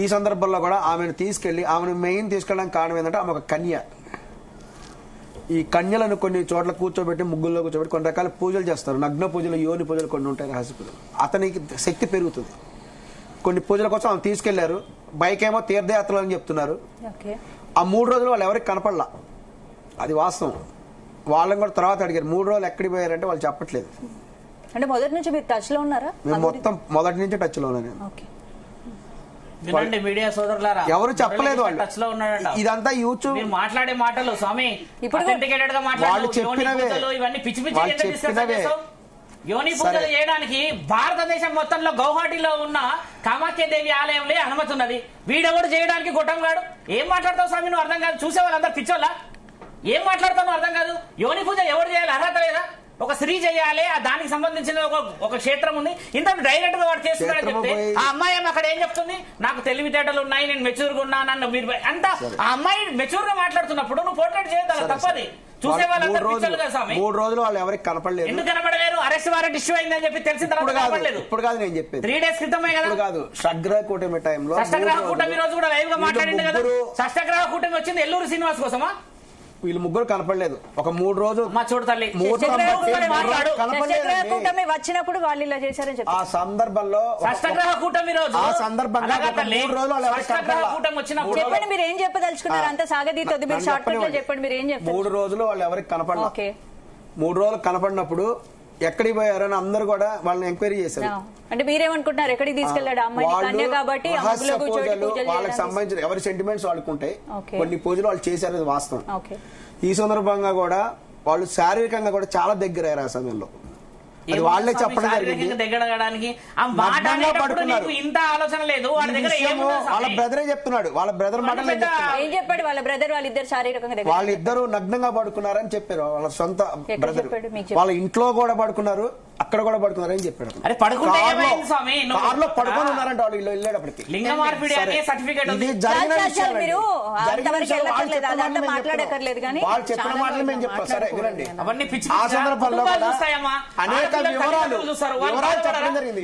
ఈ సందర్భంలో కూడా ఆమెను తీసుకెళ్లి ఆమెను మెయిన్ తీసుకెళ్ళడానికి కారణం ఏంటంటే ఆమె ఒక కన్య. ఈ కన్యలను కొన్ని చోట్ల కూర్చోబెట్టి ముగ్గుల్లో కూర్చోబెట్టి కొన్ని రకాల పూజలు చేస్తారు. నగ్న పూజలు, యోని పూజలు కొన్ని ఉంటాయి, రహస్య పూజలు. అతనికి శక్తి పెరుగుతుంది. కొన్ని పూజల కోసం ఆమె తీసుకెళ్లారు. బైక్ ఏమో తీర్థయాత్రలు అని చెప్తున్నారు. ఆ 3 రోజులు వాళ్ళు ఎవరికి కనపడలా, అది వాస్తవం. వాళ్ళని కూడా తర్వాత అడిగారు 3 రోజులు ఎక్కడికి పోయారంటే వాళ్ళు చెప్పట్లేదు. అంటే మొదటి నుంచి మీరు టచ్ లో ఉన్నారా? మేము మొత్తం మొదటి నుంచి టచ్ లో ఉన్నాను. వినండి మీడియా సోదరులారా, ఎవరు చెప్పలేదు వాళ్ళు. టచ్ లో ఉన్నాడట. ఇదంతా యూట్యూబ్ మాట్లాడే మాటలు స్వామి, వాళ్ళు చెప్పినవే, ఇవన్నీ పిచ్చి పిచ్చి. యోని పూజలు చేయడానికి భారతదేశం మొత్తంలో గౌహాటీలో ఉన్న కామాఖ్యదేవి ఆలయంలో అనుమతి ఉన్నది. వీడెవడు చేయడానికి గొట్టంగాడు. ఏం మాట్లాడతావు స్వామి నువ్వు? అర్థం కాదు. చూసే వాళ్ళందరూ పిచ్చోళ్ళ. ఏం మాట్లాడతావు అర్థం కాదు. యోని పూజ ఎవరు చేయాలి? అర్హత లేదా? ఒక స్త్రీ చేయాలి, దానికి సంబంధించిన ఒక క్షేత్రం ఉంది. ఇంత డైరెక్ట్ గా వాడు చేస్తున్నాడని చెప్తే ఆ అమ్మాయి అక్కడ ఏం చెప్తుంది? నాకు తెలివితేటలు ఉన్నాయి, నేను మెచ్యూర్ గా ఉన్నా, నన్ను మీరు అంతా. ఆ అమ్మాయి మెచ్యూర్ గా మాట్లాడుతున్నప్పుడు నువ్వు పోర్ట్రేట్ చేయదు, తప్పది. చూసే వాళ్ళందరూ పిచ్చోళ్ళు కదా స్వామి. 3 రోజులు వాళ్ళు ఎవరికి కనపడలేదు. ఎందుకు కనపడలేరు? అరెస్ట్ వారెంట్ ఇష్యూ అయిందని చెప్పి తెలిసిన తర్వాత కనపడలేదు. ఇప్పుడు కాదు నేను చెప్పేది, 3 days క్రితమే కదా. కాదు, సత్యాగ్రహ కూటమి టైంలో. సత్యాగ్రహ కూటమి రోజు కూడా లైవ్ గా మాట్లాడింది కదా. సత్యాగ్రహ కూటమి వచ్చింది ఎల్లూరు శ్రీనివాస్ కోసమా? వీళ్ళు ముగ్గురు కనపడలేదు. ఒక 3 రోజులు మా చూడు తల్లి కూటమి వచ్చినప్పుడు వాళ్ళు ఇలా చేశారని చెప్పి ఆ సందర్భంలో సత్యాగ్రహ కూటమి రోజు ఆ సందర్భంగా 3 రోజులు సత్యాగ్రహ కూటమి వచ్చినప్పుడు చెప్పండి, మీరు ఏం చెప్పదలుచుకున్నారు? అంత సాగదీతది మీరు షార్ట్ కట్ లో చెప్పండి, మీరు ఏం చెప్తారు? 3 రోజులు వాళ్ళు ఎవరికి కనపడలేదు. 3 రోజులు కనపడినప్పుడు ఎక్కడికి పోయారని అందరూ కూడా వాళ్ళని ఎంక్వైరీ చేశారు. అంటే మీరేమనుకుంటున్నారు? ఎక్కడికి తీసుకెళ్లాడు అమ్మాయి? కన్య కాబట్టి వాళ్ళకి సంబంధించిన ఎవరి సెంటిమెంట్స్ వాళ్ళకు ఉంటాయి. కొన్ని పూజలు వాళ్ళు చేశారు, అది వాస్తవం. ఈ సందర్భంగా కూడా వాళ్ళు శారీరకంగా కూడా చాలా దగ్గర అయ్యారు ఆ సమయంలో. అది వాళ్ళే చెప్పడం జరిగింది. దగ్గరడానికి ఇంత ఆలోచన లేదు వాళ్ళ దగ్గర. వాళ్ళ బ్రదరే చెప్తున్నాడు, వాళ్ళ బ్రదర్ మాటలు ఏం చెప్పాడు? వాళ్ళ బ్రదర్ వాళ్ళిద్దరు శారీరకంగా వాళ్ళిద్దరు నగ్నంగా పడుకున్నారని చెప్పారు. వాళ్ళ సొంత బ్రదర్ వాళ్ళ ఇంట్లో కూడా పడుకున్నారు, అక్కడ కూడా పడుకున్నారని చెప్పాడు. కార్లో పడుకొని ఉన్నారంట వాళ్ళు ఇల్లు వెళ్ళేటప్పటికి. ఇది జరిగిన విషయం. వాళ్ళు చెప్పిన మాటలు మేము చెప్తాం. సరే వినండి. ఆ సందర్భంలో అనేక వివరాలు చెప్పడం జరిగింది.